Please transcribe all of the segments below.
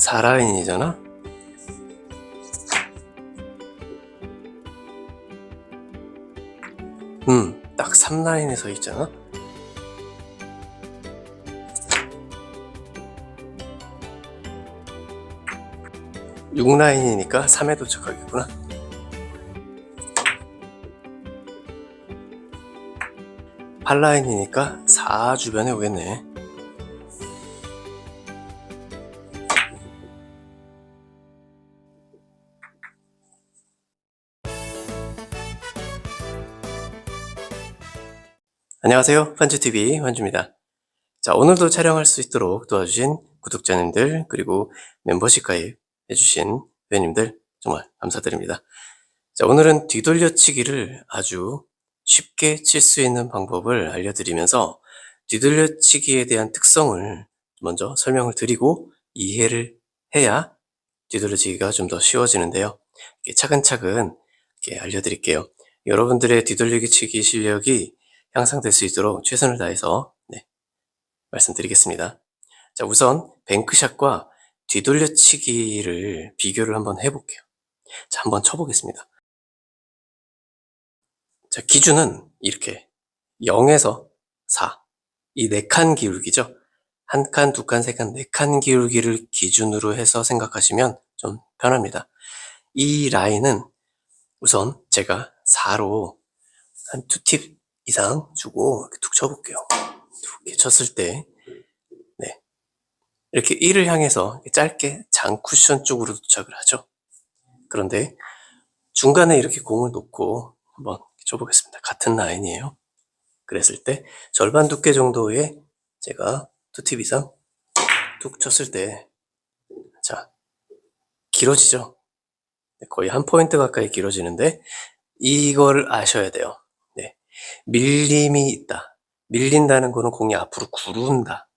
4라인이잖아? 딱 3라인에 서 있잖아? 육 라인이니까 3에 도착하겠구나. 8라인이니까 4 주변에 오겠네. 안녕하세요. 환주TV 환주입니다. 자, 오늘도 촬영할 수 있도록 도와주신 구독자님들, 그리고 멤버십 가입해주신 회원님들 정말 감사드립니다. 자, 오늘은 뒤돌려치기를 아주 쉽게 칠 수 있는 방법을 알려드리면서 뒤돌려치기에 대한 특성을 먼저 설명을 드리고 이해를 해야 뒤돌려치기가 좀 더 쉬워지는데요. 이렇게 차근차근 이렇게 알려드릴게요. 여러분들의 뒤돌려치기 실력이 향상될 수 있도록 최선을 다해서 말씀드리겠습니다. 자, 우선 뱅크샷과 뒤돌려치기를 비교를 한번 해볼게요. 자, 한번 쳐보겠습니다. 자, 기준은 이렇게 0에서 4, 이 4칸 기울기죠. 1칸, 2칸, 3칸, 4칸 기울기를 기준으로 해서 생각하시면 좀 편합니다. 이 라인은 우선 제가 4로 한 2팁 이상 주고 이렇게 툭 쳐볼게요. 이렇게 쳤을 때 이렇게 1을 향해서 짧게 장 쿠션 쪽으로 도착을 하죠. 그런데 중간에 이렇게 공을 놓고 한번 쳐보겠습니다. 같은 라인이에요. 그랬을 때 절반 두께 정도의 제가 2팁 이상 툭 쳤을 때, 자, 길어지죠. 거의 한 포인트 가까이 길어지는데 이걸 아셔야 돼요. 밀림이 있다. 밀린다는 거는 공이 앞으로 구른다.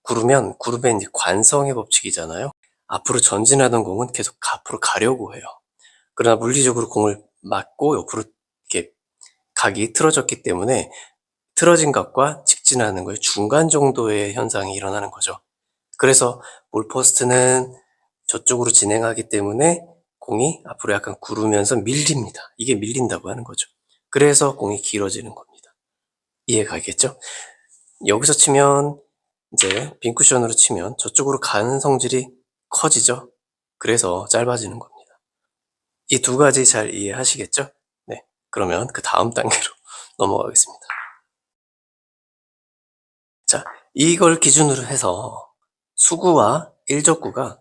구르면 이제 관성의 법칙이잖아요. 앞으로 전진하던 공은 계속 앞으로 가려고 해요. 그러나 물리적으로 공을 맞고 옆으로 이렇게 각이 틀어졌기 때문에 틀어진 각과 직진하는 거의 중간 정도의 현상이 일어나는 거죠. 그래서 볼포스트는 저쪽으로 진행하기 때문에 공이 앞으로 약간 구르면서 밀립니다. 이게 밀린다고 하는 거죠. 그래서 공이 길어지는 겁니다. 이해가겠죠? 여기서 치면 이제 빈 쿠션으로 치면 저쪽으로 가는 성질이 커지죠. 그래서 짧아지는 겁니다. 이 두 가지 잘 이해하시겠죠? 네. 그러면 그 다음 단계로 넘어가겠습니다. 자, 이걸 기준으로 해서 수구와 일적구가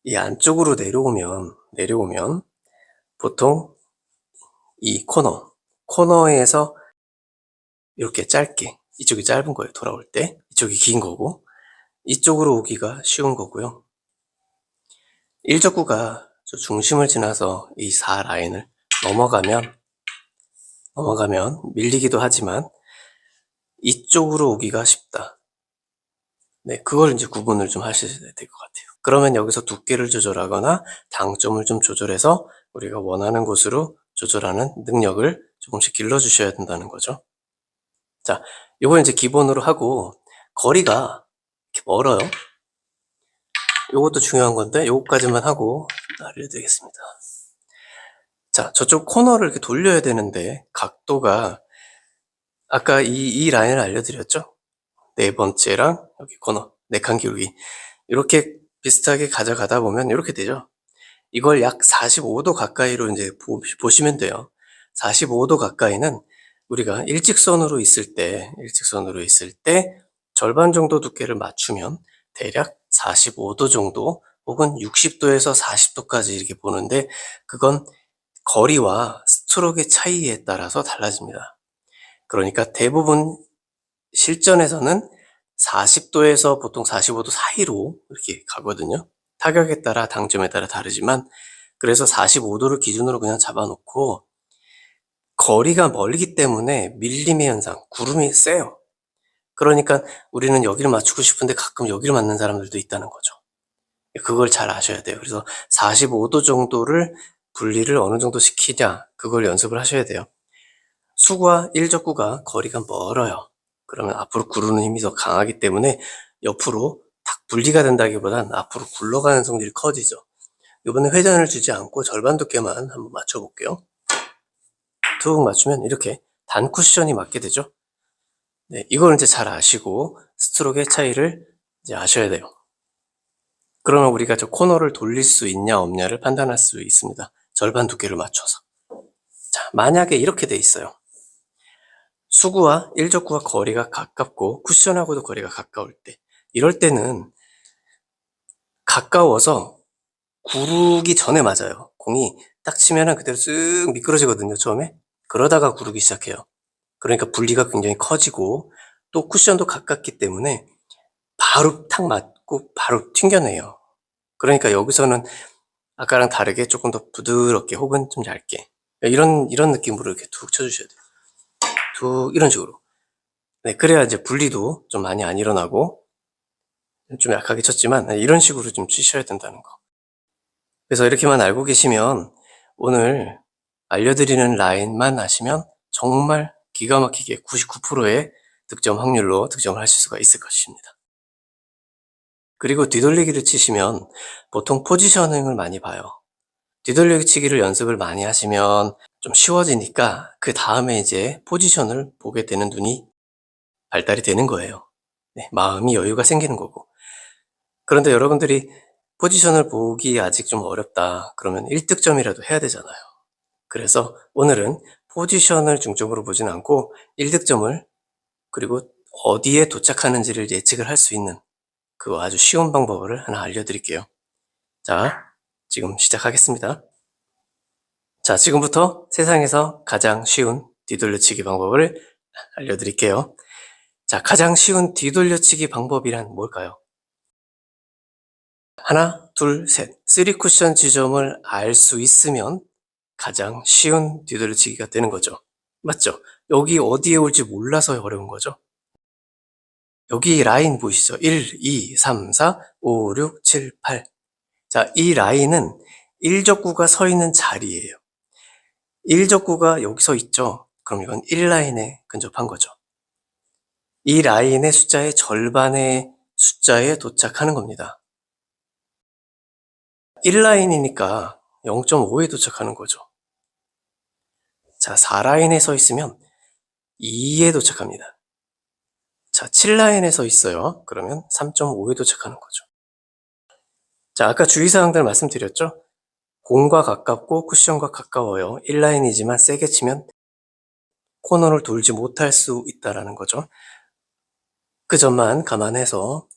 이 안쪽으로 내려오면 보통 이 코너에서 이렇게 짧게, 이쪽이 짧은 거예요. 돌아올 때. 이쪽이 긴 거고, 이쪽으로 오기가 쉬운 거고요. 일적구가 저 중심을 지나서 이 4라인을 넘어가면 밀리기도 하지만 이쪽으로 오기가 쉽다. 네, 그걸 이제 구분을 좀 하셔야 될 것 같아요. 그러면 여기서 두께를 조절하거나 당점을 좀 조절해서 우리가 원하는 곳으로 조절하는 능력을 조금씩 길러주셔야 된다는 거죠. 자, 요거 이제 기본으로 하고, 거리가 이렇게 멀어요. 요것도 중요한 건데 요거까지만 하고 알려드리겠습니다. 자, 저쪽 코너를 이렇게 돌려야 되는데 각도가 아까 이 라인을 알려드렸죠? 네 번째랑 여기 코너 4칸 기울기 이렇게 비슷하게 가져가다 보면 이렇게 되죠. 이걸 약 45도 가까이로 이제 보시면 돼요. 45도 가까이는 우리가 일직선으로 있을 때 절반 정도 두께를 맞추면 대략 45도 정도 혹은 60도에서 40도까지 이렇게 보는데, 그건 거리와 스트로크의 차이에 따라서 달라집니다. 그러니까 대부분 실전에서는 40도에서 보통 45도 사이로 이렇게 가거든요. 타격에 따라 당점에 따라 다르지만, 그래서 45도를 기준으로 그냥 잡아놓고 거리가 멀기 때문에 밀림의 현상, 구름이 세요. 그러니까 우리는 여기를 맞추고 싶은데 가끔 여기를 맞는 사람들도 있다는 거죠. 그걸 잘 아셔야 돼요. 그래서 45도 정도를 분리를 어느 정도 시키냐, 그걸 연습을 하셔야 돼요. 수구와 일적구가 거리가 멀어요. 그러면 앞으로 구르는 힘이 더 강하기 때문에 옆으로 탁 분리가 된다기보단 앞으로 굴러가는 성질이 커지죠. 이번에 회전을 주지 않고 절반 두께만 한번 맞춰볼게요. 툭 맞추면 이렇게 단 쿠션이 맞게 되죠. 네, 이걸 이제 잘 아시고 스트로크의 차이를 이제 아셔야 돼요. 그러면 우리가 저 코너를 돌릴 수 있냐 없냐를 판단할 수 있습니다. 절반 두께를 맞춰서. 자, 만약에 이렇게 돼 있어요. 수구와 일적구와 거리가 가깝고 쿠션하고도 거리가 가까울 때, 이럴 때는 가까워서 구르기 전에 맞아요. 공이 딱 치면은 그대로 쓱 미끄러지거든요, 처음에. 그러다가 구르기 시작해요. 그러니까 분리가 굉장히 커지고 또 쿠션도 가깝기 때문에 바로 탁 맞고 바로 튕겨내요. 그러니까 여기서는 아까랑 다르게 조금 더 부드럽게 혹은 좀 얇게 이런 느낌으로 이렇게 툭 쳐주셔야 돼요. 툭 이런 식으로. 네, 그래야 이제 분리도 좀 많이 안 일어나고 좀 약하게 쳤지만 이런 식으로 좀 치셔야 된다는 거. 그래서 이렇게만 알고 계시면 오늘 알려드리는 라인만 아시면 정말 기가 막히게 99%의 득점 확률로 득점을 하실 수가 있을 것입니다. 그리고 뒤돌리기를 치시면 보통 포지셔닝을 많이 봐요. 뒤돌리기 치기를 연습을 많이 하시면 좀 쉬워지니까 그 다음에 이제 포지션을 보게 되는 눈이 발달이 되는 거예요. 네, 마음이 여유가 생기는 거고. 그런데 여러분들이 포지션을 보기 아직 좀 어렵다. 그러면 1득점이라도 해야 되잖아요. 그래서 오늘은 포지션을 중점으로 보진 않고 1득점을 그리고 어디에 도착하는지를 예측을 할 수 있는 그 아주 쉬운 방법을 하나 알려드릴게요. 자, 지금 시작하겠습니다. 자, 지금부터 세상에서 가장 쉬운 뒤돌려치기 방법을 알려드릴게요. 자, 가장 쉬운 뒤돌려치기 방법이란 뭘까요? 하나, 둘, 셋. 3쿠션 지점을 알 수 있으면 가장 쉬운 뒤돌려치기가 되는 거죠. 맞죠? 여기 어디에 올지 몰라서 어려운 거죠. 여기 라인 보이시죠? 1, 2, 3, 4, 5, 6, 7, 8. 자, 이 라인은 일적구가 서 있는 자리예요. 일적구가 여기 서 있죠? 그럼 이건 1라인에 근접한 거죠. 이 라인의 숫자의 절반의 숫자에 도착하는 겁니다. 1라인이니까 0.5에 도착하는 거죠. 자, 4라인에 서 있으면 2에 도착합니다. 자, 7라인에 서 있어요. 그러면 3.5에 도착하는 거죠. 자, 아까 주의사항들 말씀드렸죠? 공과 가깝고 쿠션과 가까워요. 1라인이지만 세게 치면 코너를 돌지 못할 수 있다는 거죠. 그 점만 감안해서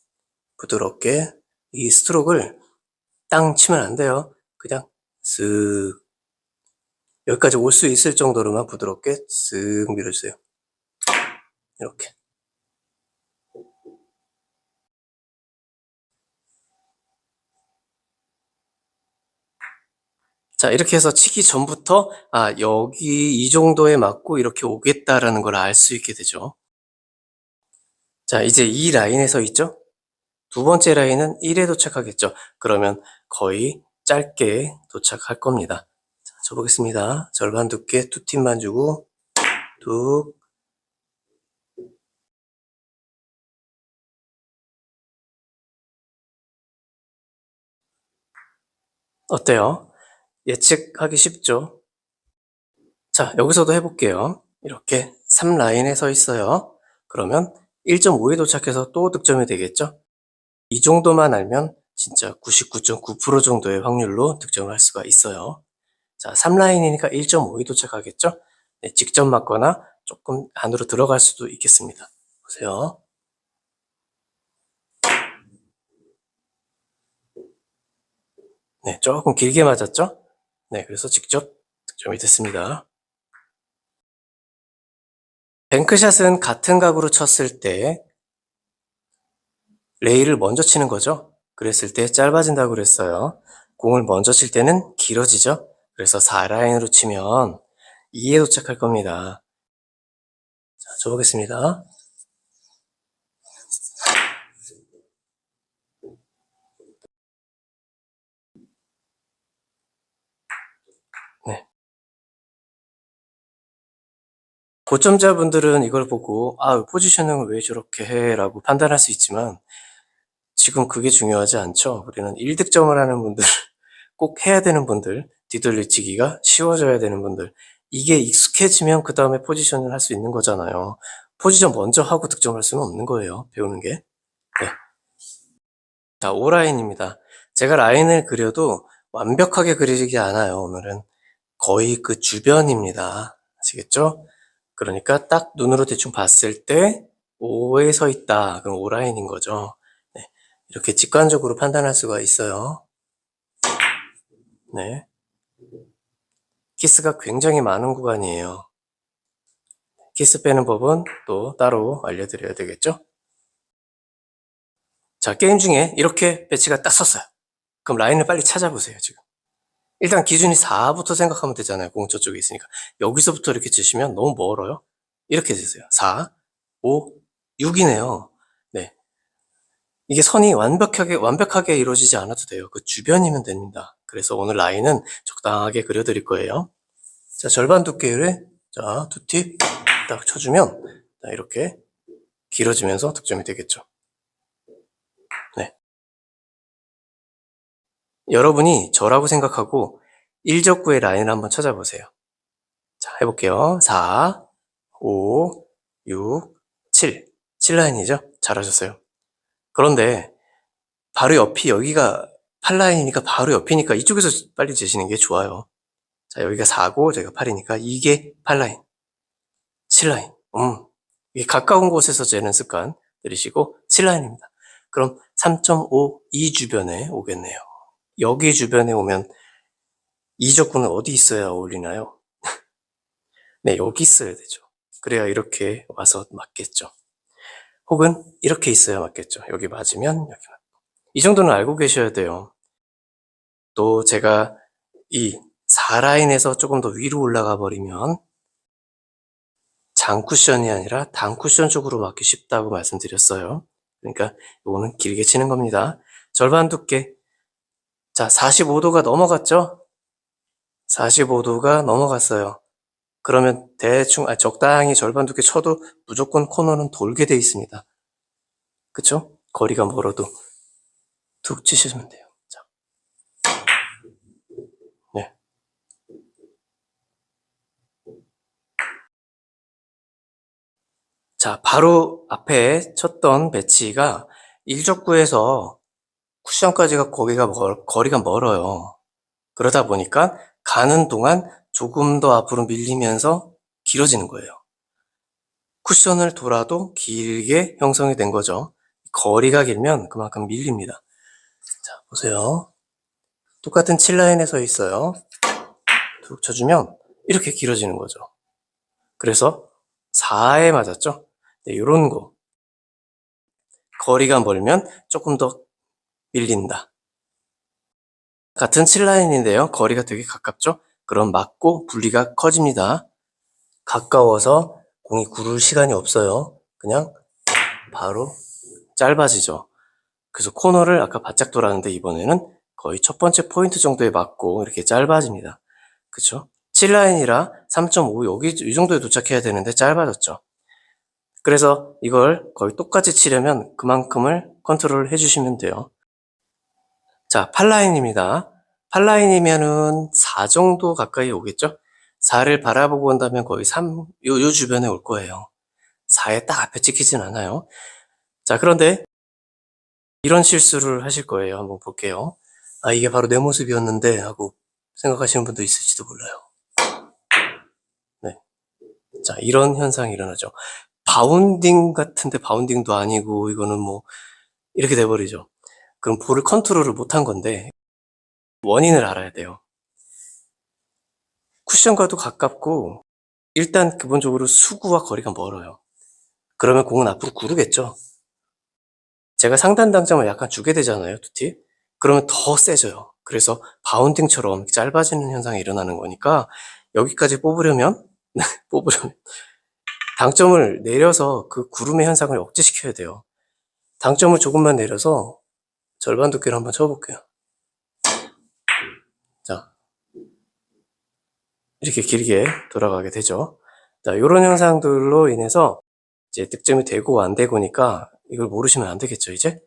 부드럽게 이 스트로크를 땅 치면 안 돼요. 그냥 쓱 여기까지 올 수 있을 정도로만 부드럽게 쓱 밀어주세요. 이렇게. 자, 이렇게 해서 치기 전부터 여기 이 정도에 맞고 이렇게 오겠다라는 걸 알 수 있게 되죠. 자, 이제 이 라인에 서 있죠? 두 번째 라인은 1에 도착하겠죠. 그러면 거의 짧게 도착할 겁니다. 자, 쳐보겠습니다. 절반 두께 두 팀만 주고 뚝. 어때요? 예측하기 쉽죠? 자, 여기서도 해볼게요. 이렇게 3라인에 서 있어요. 그러면 1.5에 도착해서 또 득점이 되겠죠? 이 정도만 알면 진짜 99.9% 정도의 확률로 득점을 할 수가 있어요. 자, 3라인이니까 1.5에 도착하겠죠? 네, 직접 맞거나 조금 안으로 들어갈 수도 있겠습니다. 보세요. 네, 조금 길게 맞았죠? 네, 그래서 직접 득점이 됐습니다. 뱅크샷은 같은 각으로 쳤을 때 레이를 먼저 치는 거죠. 그랬을 때 짧아진다고 그랬어요. 공을 먼저 칠 때는 길어지죠. 그래서 4라인으로 치면 2에 도착할 겁니다. 자, 줘보겠습니다. 네. 고점자분들은 이걸 보고 포지셔닝을 왜 저렇게 해? 라고 판단할 수 있지만 지금 그게 중요하지 않죠. 우리는 1득점을 하는 분들, 꼭 해야 되는 분들, 뒤돌리치기가 쉬워져야 되는 분들, 이게 익숙해지면 그 다음에 포지션을 할 수 있는 거잖아요. 포지션 먼저 하고 득점할 수는 없는 거예요. 배우는 게. 네. 자, O라인입니다. 제가 라인을 그려도 완벽하게 그리지 않아요. 오늘은 거의 그 주변입니다. 아시겠죠? 그러니까 딱 눈으로 대충 봤을 때 O에 서 있다. 그럼 O라인인 거죠. 네. 이렇게 직관적으로 판단할 수가 있어요. 네. 키스가 굉장히 많은 구간이에요. 키스 빼는 법은 또 따로 알려드려야 되겠죠? 자, 게임 중에 이렇게 배치가 딱 섰어요. 그럼 라인을 빨리 찾아보세요, 지금. 일단 기준이 4부터 생각하면 되잖아요. 공 저쪽에 있으니까. 여기서부터 이렇게 치시면 너무 멀어요. 이렇게 되세요. 4, 5, 6이네요. 네. 이게 선이 완벽하게 이루어지지 않아도 돼요. 그 주변이면 됩니다. 그래서 오늘 라인은 적당하게 그려드릴 거예요. 자, 절반 두께를, 자, 두 팁 딱 쳐주면, 자, 이렇게 길어지면서 득점이 되겠죠. 네. 여러분이 저라고 생각하고 1적구의 라인을 한번 찾아보세요. 자, 해볼게요. 4, 5, 6, 7. 7라인이죠? 잘하셨어요. 그런데 바로 옆이 여기가 8라인이니까 바로 옆이니까 이쪽에서 빨리 재시는 게 좋아요. 자, 여기가 4고 저희가 8이니까 이게 8라인, 7라인. 이게 가까운 곳에서 재는 습관 들이시고 7라인입니다. 그럼 3.5 이 주변에 오겠네요. 여기 주변에 오면 이 적구는 어디 있어야 어울리나요? 네, 여기 있어야 되죠. 그래야 이렇게 와서 맞겠죠. 혹은 이렇게 있어야 맞겠죠. 여기 맞으면 여기 맞고. 이 정도는 알고 계셔야 돼요. 또 제가 이 4라인에서 조금 더 위로 올라가 버리면 장쿠션이 아니라 단쿠션 쪽으로 맞기 쉽다고 말씀드렸어요. 그러니까 이거는 길게 치는 겁니다. 절반 두께. 자, 45도가 넘어갔죠? 45도가 넘어갔어요. 그러면 대충 적당히 절반 두께 쳐도 무조건 코너는 돌게 돼 있습니다. 그쵸? 거리가 멀어도 툭 치시면 돼요. 자. 네. 자, 바로 앞에 쳤던 배치가 1적구에서 쿠션까지가 거리가 멀어요. 그러다 보니까 가는 동안 조금 더 앞으로 밀리면서 길어지는 거예요. 쿠션을 돌아도 길게 형성이 된 거죠. 거리가 길면 그만큼 밀립니다. 자, 보세요. 똑같은 7라인에 서 있어요. 툭 쳐주면 이렇게 길어지는 거죠. 그래서 4에 맞았죠. 네, 이런 거. 거리가 멀면 조금 더 밀린다. 같은 7라인인데요. 거리가 되게 가깝죠? 그럼 맞고 분리가 커집니다. 가까워서 공이 구를 시간이 없어요. 그냥 바로 짧아지죠. 그래서 코너를 아까 바짝 돌았는데 이번에는 거의 첫 번째 포인트 정도에 맞고 이렇게 짧아집니다. 그쵸? 7라인이라 3.5 여기 이 정도에 도착해야 되는데 짧아졌죠. 그래서 이걸 거의 똑같이 치려면 그만큼을 컨트롤 해주시면 돼요. 자, 8라인입니다. 8라인이면은 4 정도 가까이 오겠죠? 4를 바라보고 온다면 거의 3, 요 주변에 올 거예요. 4에 딱 앞에 찍히진 않아요. 자, 그런데 이런 실수를 하실 거예요. 한번 볼게요. 아, 이게 바로 내 모습이었는데 하고 생각하시는 분도 있을지도 몰라요. 네. 자, 이런 현상이 일어나죠. 바운딩 같은데 바운딩도 아니고 이거는 뭐 이렇게 돼버리죠. 그럼 볼을 컨트롤을 못한 건데 원인을 알아야 돼요. 쿠션과도 가깝고 일단 기본적으로 수구와 거리가 멀어요. 그러면 공은 앞으로 구르겠죠. 제가 상단 당점을 약간 주게 되잖아요, 두티. 그러면 더 세져요. 그래서 바운딩처럼 짧아지는 현상이 일어나는 거니까 여기까지 뽑으려면 당점을 내려서 그 구름의 현상을 억제시켜야 돼요. 당점을 조금만 내려서 절반 두께를 한번 쳐볼게요. 자, 이렇게 길게 돌아가게 되죠. 자, 이런 현상들로 인해서 이제 득점이 되고 안 되고니까 이걸 모르시면 안 되겠죠, 이제?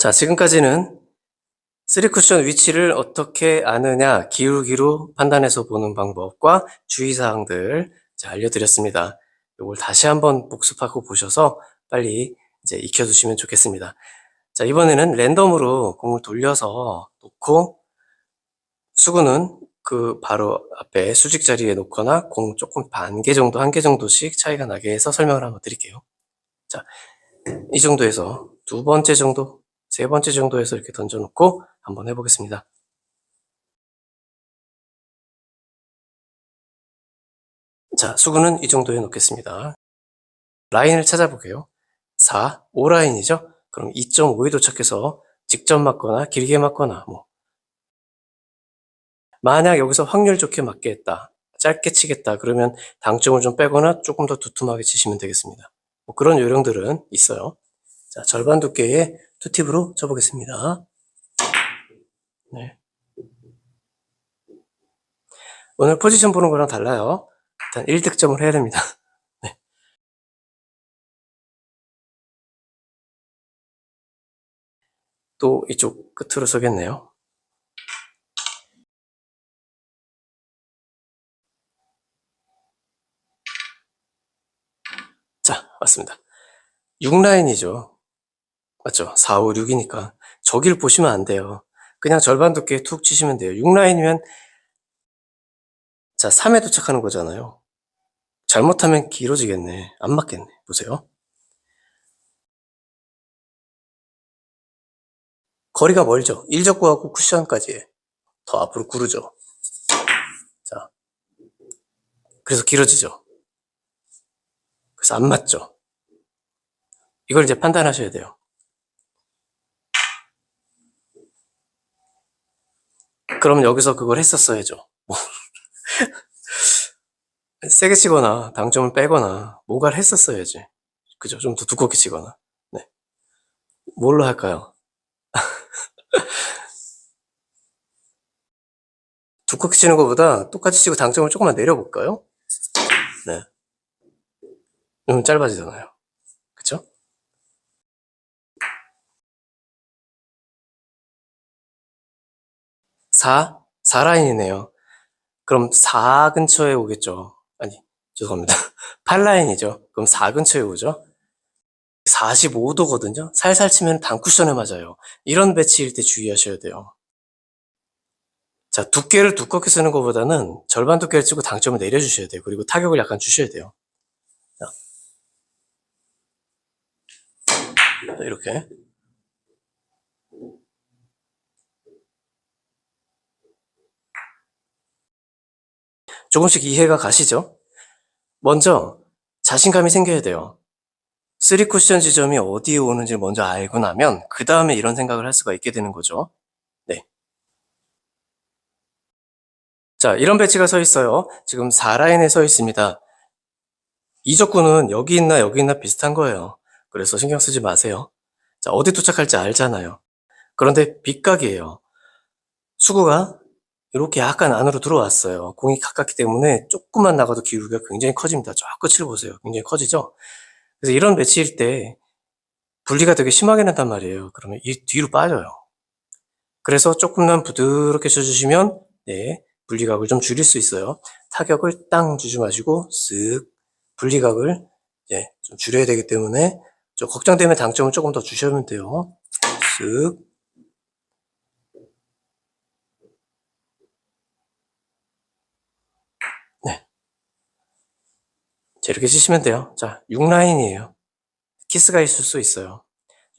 자, 지금까지는 3쿠션 위치를 어떻게 아느냐, 기울기로 판단해서 보는 방법과 주의사항들 알려드렸습니다. 이걸 다시 한번 복습하고 보셔서 빨리 이제 익혀두시면 좋겠습니다. 자, 이번에는 랜덤으로 공을 돌려서 놓고 수구는 그 바로 앞에 수직 자리에 놓거나 공 조금 반 개 정도, 한 개 정도씩 차이가 나게 해서 설명을 한번 드릴게요. 자, 이 정도에서 두 번째 정도, 세 번째 정도에서 이렇게 던져놓고 한번 해보겠습니다. 자, 수구는 이 정도에 놓겠습니다. 라인을 찾아볼게요. 4, 5라인이죠? 그럼 2.5에 도착해서 직접 맞거나 길게 맞거나 만약 여기서 확률 좋게 맞게 짧게 치겠다 그러면 당점을 좀 빼거나 조금 더 두툼하게 치시면 되겠습니다. 그런 요령들은 있어요. 자, 절반 두께의 투팁으로 쳐보겠습니다. 네. 오늘 포지션 보는 거랑 달라요. 일단 1득점을 해야 됩니다. 네. 또 이쪽 끝으로 서겠네요. 자, 맞습니다. 6라인이죠. 맞죠? 4, 5, 6이니까 저길 보시면 안 돼요. 그냥 절반 두께 툭 치시면 돼요. 6라인이면 자, 3에 도착하는 거잖아요. 잘못하면 길어지겠네. 안 맞겠네. 보세요. 거리가 멀죠? 1적구하고 쿠션까지 더 앞으로 구르죠. 자, 그래서 길어지죠. 그래서 안 맞죠. 이걸 이제 판단하셔야 돼요. 그럼 여기서 그걸 했었어야죠. 세게 치거나 당점을 빼거나 뭔가를 했었어야지. 그죠? 좀 더 두껍게 치거나. 네. 뭘로 할까요? 두껍게 치는 것보다 똑같이 치고 당점을 조금만 내려볼까요? 네. 좀 짧아지잖아요. 그쵸? 4라인이네요. 그럼 4 근처에 오겠죠. 아니, 죄송합니다. 8라인이죠. 그럼 4 근처에 오죠. 45도거든요. 살살 치면 단쿠션에 맞아요. 이런 배치일 때 주의하셔야 돼요. 자, 두께를 두껍게 쓰는 것보다는 절반 두께를 치고 당점을 내려주셔야 돼요. 그리고 타격을 약간 주셔야 돼요. 자, 이렇게. 조금씩 이해가 가시죠? 먼저 자신감이 생겨야 돼요. 3쿠션 지점이 어디에 오는지 먼저 알고 나면 그 다음에 이런 생각을 할 수가 있게 되는 거죠. 네. 자, 이런 배치가 서 있어요. 지금 4라인에 서 있습니다. 이적구는 여기 있나 비슷한 거예요. 그래서 신경 쓰지 마세요. 자, 어디 도착할지 알잖아요. 그런데 빗각이에요. 수구가 이렇게 약간 안으로 들어왔어요. 공이 가깝기 때문에 조금만 나가도 기울기가 굉장히 커집니다. 저 끝을 보세요. 굉장히 커지죠? 그래서 이런 배치일 때 분리가 되게 심하게 난단 말이에요. 그러면 이 뒤로 빠져요. 그래서 조금만 부드럽게 쳐주시면 네, 분리각을 좀 줄일 수 있어요. 타격을 땅 주지 마시고 쓱 분리각을 이제 좀 줄여야 되기 때문에 좀 걱정되면 당점을 조금 더 주시면 돼요. 쓱. 네. 자, 이렇게 치시면 돼요. 자, 6라인이에요. 키스가 있을 수 있어요.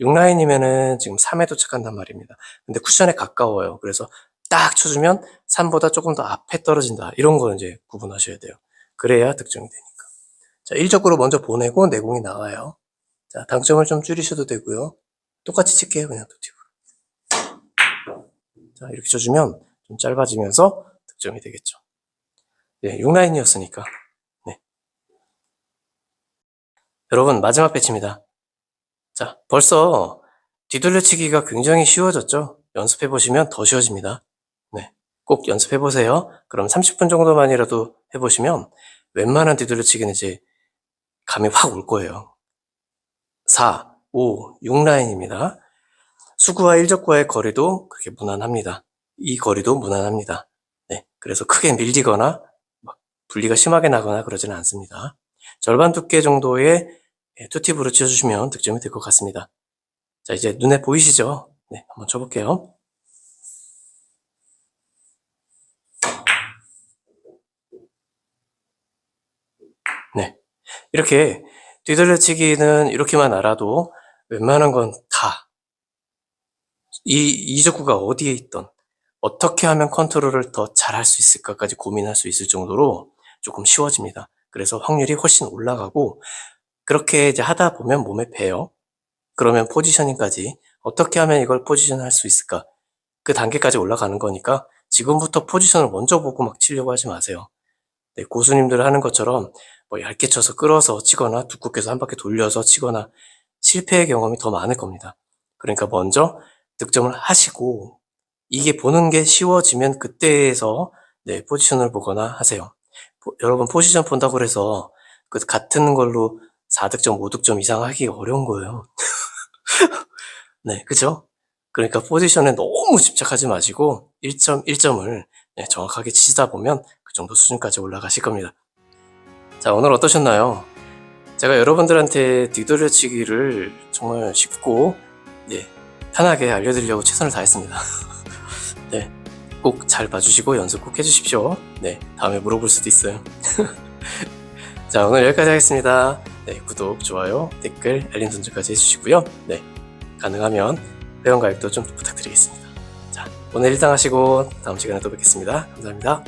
6라인이면은 지금 3에 도착한단 말입니다. 근데 쿠션에 가까워요. 그래서 딱 쳐주면 3보다 조금 더 앞에 떨어진다. 이런 거는 이제 구분하셔야 돼요. 그래야 득점이 되니까. 자, 1적으로 먼저 보내고 내공이 나와요. 자, 당점을 좀 줄이셔도 되고요. 똑같이 칠게요. 그냥 툭팁으로. 자, 이렇게 쳐주면 좀 짧아지면서 득점이 되겠죠. 네, 6라인이었으니까. 네. 여러분, 마지막 배치입니다. 자, 벌써 뒤돌려치기가 굉장히 쉬워졌죠? 연습해보시면 더 쉬워집니다. 네. 꼭 연습해보세요. 그럼 30분 정도만이라도 해보시면 웬만한 뒤돌려치기는 이제 감이 확 올 거예요. 4, 5, 6라인입니다. 수구와 일적구와의 거리도 그렇게 무난합니다. 이 거리도 무난합니다. 네, 그래서 크게 밀리거나 막 분리가 심하게 나거나 그러지는 않습니다. 절반 두께 정도의 투팁으로 치워주시면 득점이 될 것 같습니다. 자, 이제 눈에 보이시죠? 네, 한번 쳐볼게요. 네, 이렇게 뒤돌려치기는 이렇게만 알아도 웬만한 건 다 이적구가 어디에 있던 어떻게 하면 컨트롤을 더 잘할 수 있을까까지 고민할 수 있을 정도로 조금 쉬워집니다. 그래서 확률이 훨씬 올라가고, 그렇게 이제 하다 보면 몸에 배요. 그러면 포지셔닝까지 어떻게 하면 이걸 포지션할 수 있을까? 그 단계까지 올라가는 거니까 지금부터 포지션을 먼저 보고 막 치려고 하지 마세요. 네, 고수님들 하는 것처럼 뭐 얇게 쳐서 끌어서 치거나 두껍게 해서 한 바퀴 돌려서 치거나 실패의 경험이 더 많을 겁니다. 그러니까 먼저 득점을 하시고 이게 보는 게 쉬워지면 그때에서 네, 포지션을 보거나 하세요. 여러분 포지션 본다고 해서 그 같은 걸로 4득점, 5득점 이상 하기 어려운 거예요. 네, 그죠? 그러니까 포지션에 너무 집착하지 마시고 1점 1점을 정확하게 치다 보면 그 정도 수준까지 올라가실 겁니다. 자, 오늘 어떠셨나요? 제가 여러분들한테 뒤돌려치기를 정말 쉽고 편하게 알려드리려고 최선을 다했습니다. 네, 꼭 잘 봐주시고 연습 꼭 해주십시오. 네, 다음에 물어볼 수도 있어요. 자, 오늘 여기까지 하겠습니다. 네, 구독, 좋아요, 댓글, 알림 설정까지 해주시고요. 네, 가능하면 회원 가입도 좀 부탁드리겠습니다. 자, 오늘 일당 하시고 다음 시간에 또 뵙겠습니다. 감사합니다.